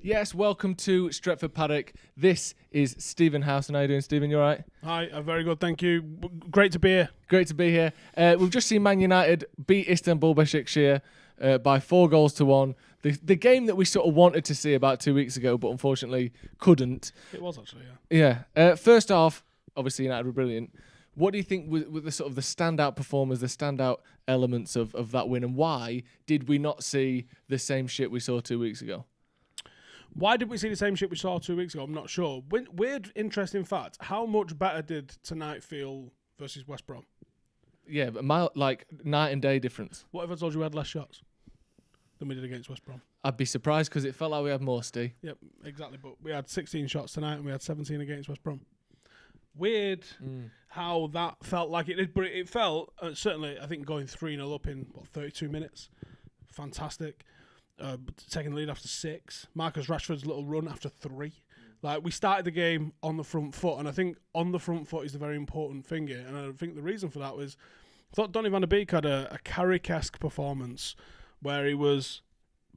Yes, welcome to Stretford Paddock. This is Stephen Howson. How are you doing, Stephen? You all right? Hi, very good, thank you. Great to be here. Great to be here. We've just seen Man United beat Istanbul Besiktas by 4-1. The game that we sort of wanted to see about 2 weeks ago, but unfortunately couldn't. It was actually, yeah. Yeah. First off, obviously United were brilliant. What do you think with the sort of the standout performers, the standout elements of that win, and why did we not see the same shit we saw 2 weeks ago? Why did we see the same shit we saw 2 weeks ago? I'm not sure. Weird, interesting fact. How much better did tonight feel versus West Brom? Yeah, but night and day difference. What if I told you we had less shots than we did against West Brom? I'd be surprised because it felt like we had more, Steve. Yep, exactly. But we had 16 shots tonight and we had 17 against West Brom. Weird how that felt like it did, but it felt, certainly, I think going 3-0 up in, 32 minutes. Fantastic. Taking the lead after 6. Marcus Rashford's little run after 3. Like, we started the game on the front foot, and I think on the front foot is the very important thing here. And I think the reason for that was, I thought Donny van der Beek had a Carrick-esque performance where he was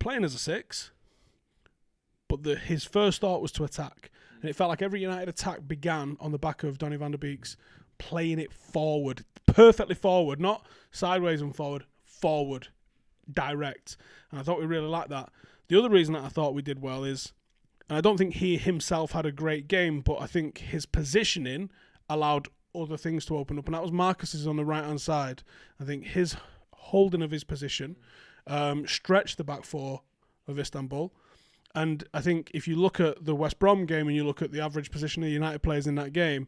playing as a 6, but his first thought was to attack. And it felt like every United attack began on the back of Donny van der Beek's playing it forward, perfectly forward, not sideways and forward, direct. And I thought we really liked that. The other reason that I thought we did well is, and I don't think he himself had a great game, but I think his positioning allowed other things to open up. And that was Marcus's on the right-hand side. I think his holding of his position stretched the back four of Istanbul. And I think if you look at the West Brom game and you look at the average position of United players in that game,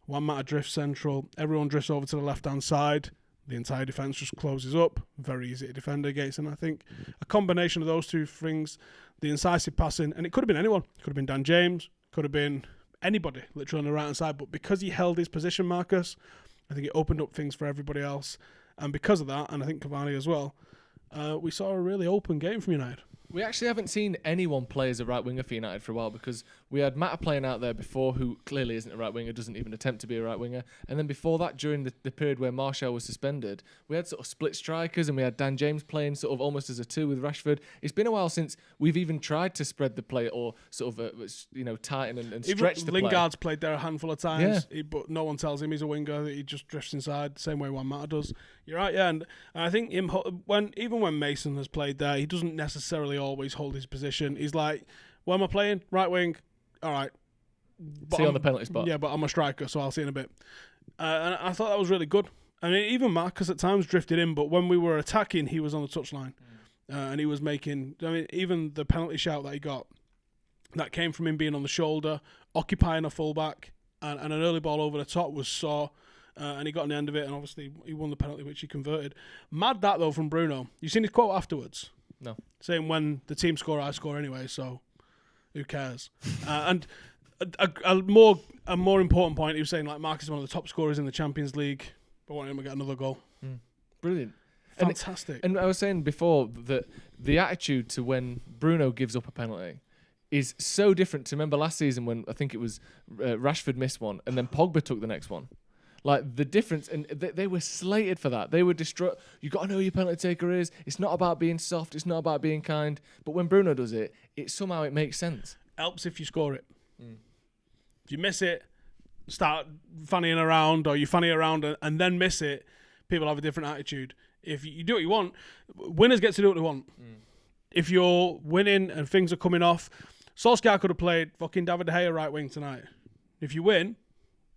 Juan Mata drifts central, everyone drifts over to the left-hand side, the entire defence just closes up, very easy to defend against. And I think a combination of those two things, the incisive passing, and it could have been anyone, it could have been Dan James, could have been anybody literally on the right-hand side, but because he held his position, Marcus, I think it opened up things for everybody else. And because of that, and I think Cavani as well, we saw a really open game from United. We actually haven't seen anyone play as a right winger for United for a while because we had Mata playing out there before, who clearly isn't a right winger, doesn't even attempt to be a right winger. And then before that, during the period where Martial was suspended, we had sort of split strikers and we had Dan James playing sort of almost as a 2 with Rashford. It's been a while since we've even tried to spread the play or sort of tighten and stretch the play. Lingard's played there a handful of times, but no one tells him he's a winger. He just drifts inside the same way Juan Mata does. You're right, yeah. And I think even when Mason has played there, he doesn't necessarily always hold his position. He's like, where am I playing? Right wing. All right. See you on the penalty spot. Yeah, but I'm a striker, so I'll see in a bit. And I thought that was really good. I mean, even Marcus at times drifted in, but when we were attacking, he was on the touchline. And he was making, even the penalty shout that he got, that came from him being on the shoulder, occupying a fullback, and an early ball over the top was Saw. And he got on the end of it, and obviously he won the penalty, which he converted. Mad that, though, from Bruno. You seen his quote afterwards? No. Saying, when the team score, I score anyway, so who cares? And a more important point, he was saying, like, Marcus is one of the top scorers in the Champions League, but wanting him to get another goal. Brilliant. Fantastic. And I was saying before that the attitude to when Bruno gives up a penalty is so different to remember last season when I think it was Rashford missed one and then Pogba took the next one. Like, the difference, and they were slated for that. They were distraught. You got to know who your penalty taker is. It's not about being soft. It's not about being kind. But when Bruno does it, somehow it makes sense. Helps if you score it. If you miss it, start fannying around, or you fanny around and then miss it, people have a different attitude. If you do what you want, winners get to do what they want. If you're winning and things are coming off, Solskjaer could have played fucking David De Gea right wing tonight. If you win,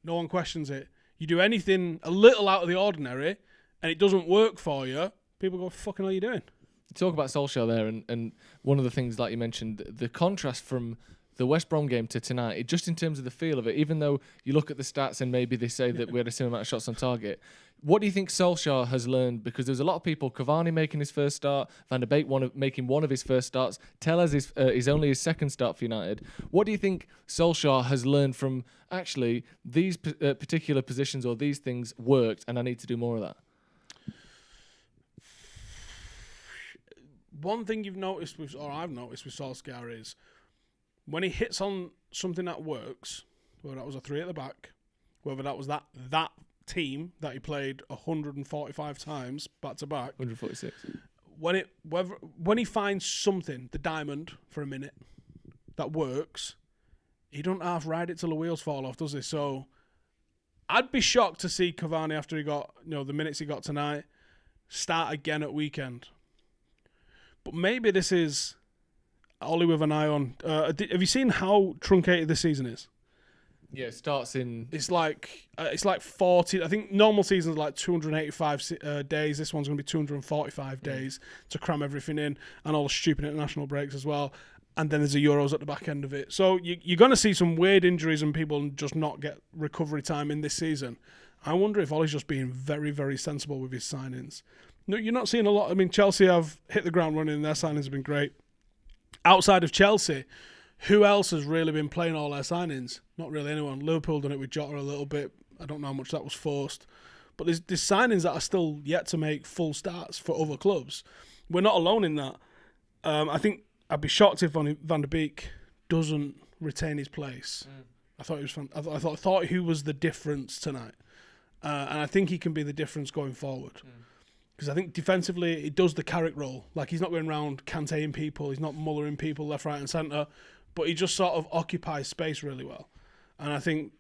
no one questions it. You do anything a little out of the ordinary and it doesn't work for you, people go, fucking, what are you doing? You talk about Solskjaer there, and one of the things, like you mentioned, the contrast from the West Brom game to tonight, just in terms of the feel of it, even though you look at the stats and maybe they say that we had a similar amount of shots on target, what do you think Solskjaer has learned? Because there's a lot of people, Cavani making his first start, Van der Beek making one of his first starts, Tellez is only his second start for United. What do you think Solskjaer has learned from actually these particular positions or these things worked and I need to do more of that? One thing I've noticed with Solskjaer is when he hits on something that works, whether that was a 3 at the back, whether that was that team that he played 145 times back to back, 146. When he finds something, the diamond for a minute, that works, he don't half ride it till the wheels fall off, does he? So I'd be shocked to see Cavani after he got, the minutes he got tonight, start again at weekend. But maybe this is Ollie with an eye on. Have you seen how truncated this season is? Yeah, it starts in. It's like 40. I think normal seasons are like 285 days. This one's going to be 245 days to cram everything in, and all the stupid international breaks as well. And then there's the Euros at the back end of it. So you're going to see some weird injuries and people just not get recovery time in this season. I wonder if Ollie's just being very, very sensible with his signings. No, you're not seeing a lot. I mean, Chelsea have hit the ground running. Their signings have been great. Outside of Chelsea, who else has really been playing all their signings? Not really anyone. Liverpool done it with Jota a little bit. I don't know how much that was forced. But there's signings that are still yet to make full starts for other clubs. We're not alone in that. I think I'd be shocked if Van der Beek doesn't retain his place. I thought he was fun. I thought he was the difference tonight. And I think he can be the difference going forward. Because I think defensively, he does the Carrick role. Like, he's not going around Kanteing people. He's not mullering people left, right and centre. But he just sort of occupies space really well. And I think,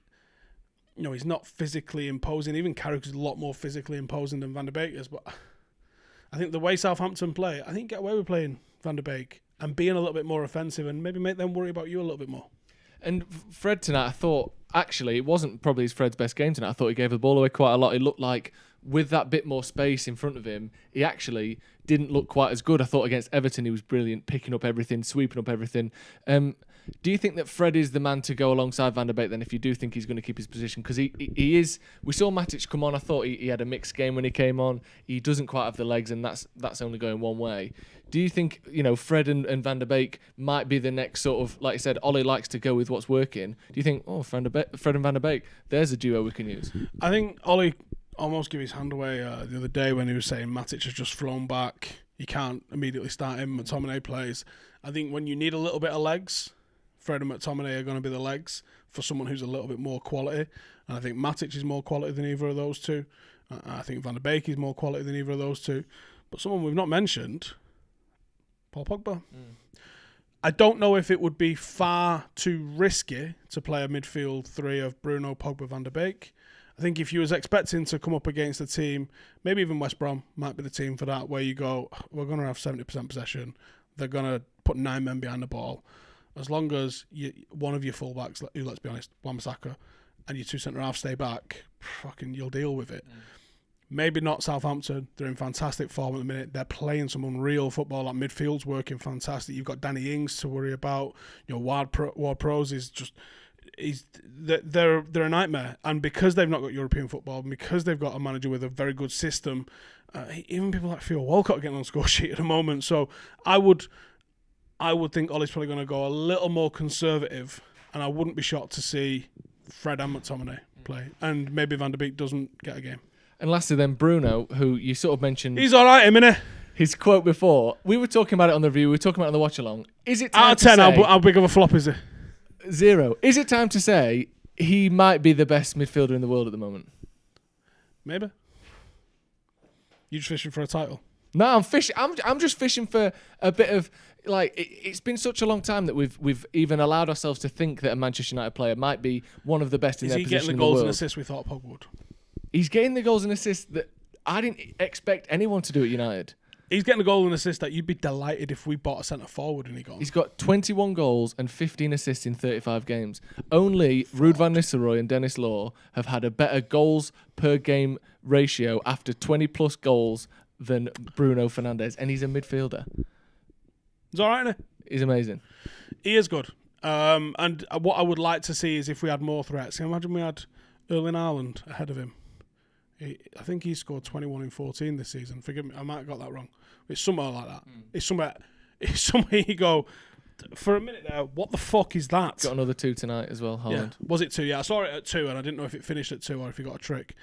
he's not physically imposing. Even Carrick is a lot more physically imposing than Van der Beek is. But I think the way Southampton play, I think get away with playing Van der Beek and being a little bit more offensive and maybe make them worry about you a little bit more. And Fred tonight, I thought, actually, it wasn't probably Fred's best game tonight. I thought he gave the ball away quite a lot. It looked like with that bit more space in front of him, he actually didn't look quite as good. I thought against Everton, he was brilliant, picking up everything, sweeping up everything. Do you think that Fred is the man to go alongside Van der Beek then, if you do think he's going to keep his position? Because he is. We saw Matic come on. I thought he had a mixed game when he came on. He doesn't quite have the legs, and that's only going one way. Do you think, Fred and Van der Beek might be the next sort of, like I said, Ollie likes to go with what's working. Do you think, Fred and Van der Beek, there's a duo we can use? I think Ollie almost gave his hand away the other day when he was saying Matic has just flown back. You can't immediately start him. McTominay plays. I think when you need a little bit of legs, Fred and McTominay are going to be the legs for someone who's a little bit more quality. And I think Matic is more quality than either of those two. I think Van der Beek is more quality than either of those two. But someone we've not mentioned, Paul Pogba. I don't know if it would be far too risky to play a midfield three of Bruno, Pogba, Van der Beek. I think if you was expecting to come up against a team, maybe even West Brom might be the team for that, where you go, we're going to have 70% possession. They're going to put 9 men behind the ball. As long as one of your fullbacks, who, let's be honest, Wan-Bissaka, and your 2 centre-halves stay back, fucking you'll deal with it. Maybe not Southampton. They're in fantastic form at the minute. They're playing some unreal football. That midfield's working fantastic. You've got Danny Ings to worry about. Ward-Prowse is just... They're a nightmare. And because they've not got European football, and because they've got a manager with a very good system, even people like Theo Walcott are getting on the score sheet at the moment. So I would think Ollie's probably going to go a little more conservative, and I wouldn't be shocked to see Fred and McTominay play, and maybe Van der Beek doesn't get a game. And lastly then, Bruno, who you sort of mentioned... He's all right, innit? His quote before, we were talking about it on the review, we were talking about it on the watch-along. Is it time out of 10, how big of a flop is it? 0. Is it time to say he might be the best midfielder in the world at the moment? Maybe. You just fishing for a title? No, I'm fishing. I'm just fishing for a bit of, like, it's been such a long time that we've even allowed ourselves to think that a Manchester United player might be one of the best in their position in the world. Is he getting the goals and assists we thought Pogba would? He's getting the goals and assists that I didn't expect anyone to do at United. He's getting a goal and assist that you'd be delighted if we bought a centre forward and he got. He's got 21 goals and 15 assists in 35 games. Only Ruud van Nistelrooy and Dennis Law have had a better goals per game ratio after 20 plus goals than Bruno Fernandes, and he's a midfielder. He's all right, isn't he? He's amazing. He is good. And what I would like to see is if we had more threats. Can you imagine we had Erling Haaland ahead of him? I think he scored 21 in 14 this season. Forgive me, I might have got that wrong. It's somewhere like that. It's somewhere you go, for a minute there, what the fuck is that? Got another 2 tonight as well, Haaland. Yeah. Was it 2? Yeah, I saw it at 2 and I didn't know if it finished at 2 or if he got a trick.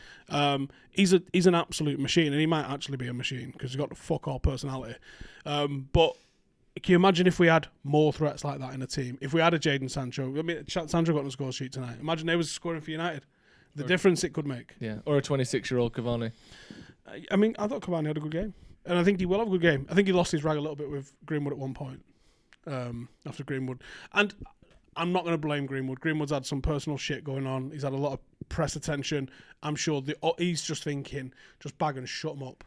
He's an absolute machine, and he might actually be a machine because he's got the fuck all personality. But can you imagine if we had more threats like that in a team? If we had a Jadon Sancho, I mean, Sancho got on the score sheet tonight. Imagine they was scoring for United. The difference it could make. Yeah, or a 26-year-old Cavani. I mean, I thought Cavani had a good game. And I think he will have a good game. I think he lost his rag a little bit with Greenwood at one point. after Greenwood. And I'm not going to blame Greenwood. Greenwood's had some personal shit going on. He's had a lot of press attention. I'm sure he's just thinking, just bag and shut him up.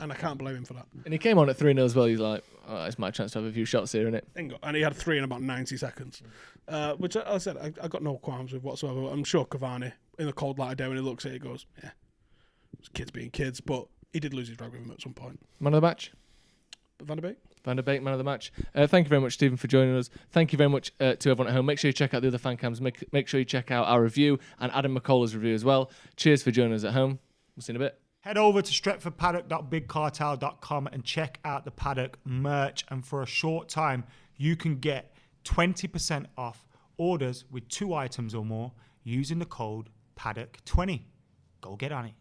And I can't blame him for that. And he came on at 3-0 as well. He's like, oh, it's my chance to have a few shots here, innit? And he had 3 in about 90 seconds. Which I said, I got no qualms with whatsoever. I'm sure Cavani, in the cold light of day, when he looks at it, he goes, yeah, it's kids being kids. But he did lose his rag with him at some point. Man of the match? Van der Beek? Van der Beek, man of the match. Thank you very much, Stephen, for joining us. Thank you very much to everyone at home. Make sure you check out the other fan cams. Make sure you check out our review and Adam McCullough's review as well. Cheers for joining us at home. We'll see you in a bit. Head over to stretfordpaddock.bigcartel.com and check out the Paddock merch. And for a short time, you can get 20% off orders with 2 items or more using the code Paddock20. Go get on it.